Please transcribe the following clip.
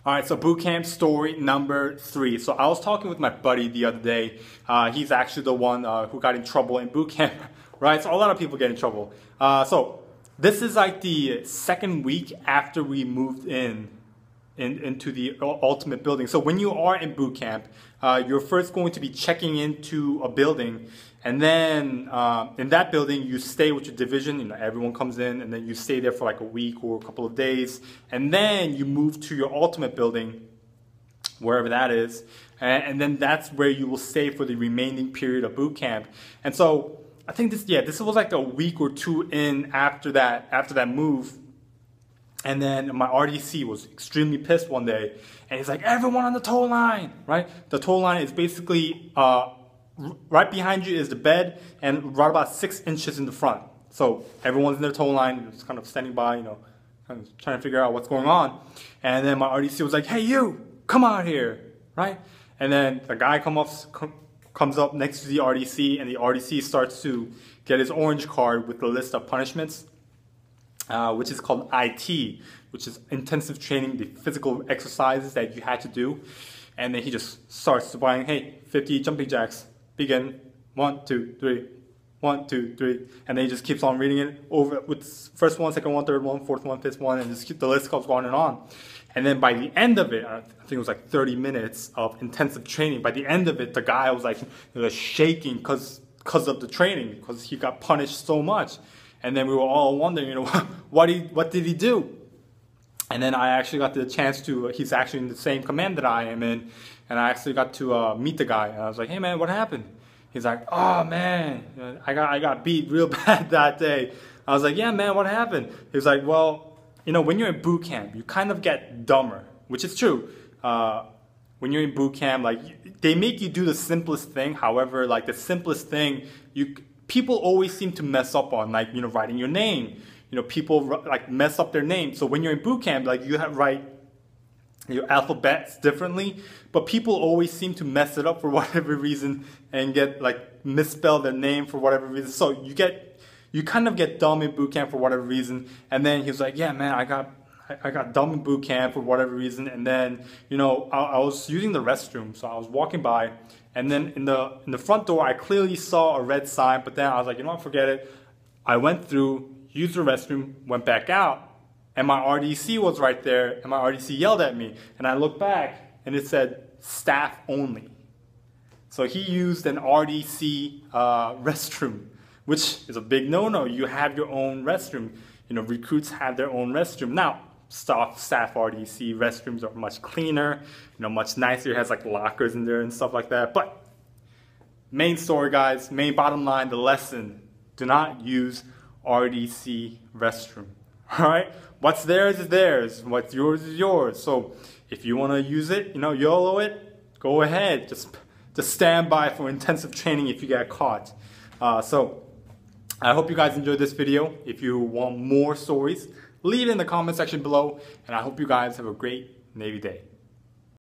All right, so boot camp story number 3. So I was talking with my buddy the other day. He's actually the one who got in trouble in boot camp, right? So a lot of people get in trouble. So this is like the second week after we moved into the ultimate building. So when you are in boot camp, you're first going to be checking into a building, and then in that building you stay with your division. You know, everyone comes in, and then you stay there for like a week or a couple of days, and then you move to your ultimate building, wherever that is, and then that's where you will stay for the remaining period of boot camp. And so I think this was like a week or two in after that move. And then my RDC was extremely pissed one day, and he's like, everyone on the tow line, right? The tow line is basically, right behind you is the bed, and right about 6 inches in the front. So everyone's in their tow line, just kind of standing by, you know, kind of trying to figure out what's going on. And then my RDC was like, hey you, come out here, right? And then the guy comes up next to the RDC, and the RDC starts to get his orange card with the list of punishments. Which is called IT, which is intensive training, the physical exercises that you had to do. And then he just starts to buying, hey, 50 jumping jacks, begin, 1, 2, 3, 1, 2, 3. And then he just keeps on reading it over with first one, second one, third one, fourth one, fifth one, and just the list goes on and on. And then by the end of it, I think it was like 30 minutes of intensive training. By the end of it, the guy was like shaking because of the training, because he got punished so much. And then we were all wondering, you know, what did he do? And then I actually got the chance to, he's actually in the same command that I am in, and I actually got to meet the guy. And I was like, hey man, what happened? He's like, oh man, I got beat real bad that day. I was like, yeah man, what happened? He was like, well, you know, when you're in boot camp, you kind of get dumber, which is true. When you're in boot camp, like, they make you do the simplest thing. However, like, the simplest thing, people always seem to mess up on, like, you know, writing your name. You know, people like mess up their name. So when you're in boot camp, like, you have to write your alphabets differently, but people always seem to mess it up for whatever reason and get like misspell their name for whatever reason. So you kind of get dumb in boot camp for whatever reason. And then he was like, yeah man, I got dumb in boot camp for whatever reason. And then, you know, I was using the restroom, so I was walking by. And then in the front door, I clearly saw a red sign, but then I was like, you know what, forget it. I went through, used the restroom, went back out, and my RDC was right there, and my RDC yelled at me. And I looked back, and it said, staff only. So he used an RDC restroom, which is a big no-no. You have your own restroom. You know, recruits have their own restroom. Now, staff RDC restrooms are much cleaner, you know, much nicer. It has like lockers in there and stuff like that. But main story, guys, main bottom line, the lesson: do not use RDC restroom. All right, what's theirs is theirs. What's yours is yours. So if you want to use it, you know, YOLO it, go ahead. Just stand by for intensive training if you get caught. So I hope you guys enjoyed this video. If you want more stories, leave it in the comment section below, and I hope you guys have a great Navy day.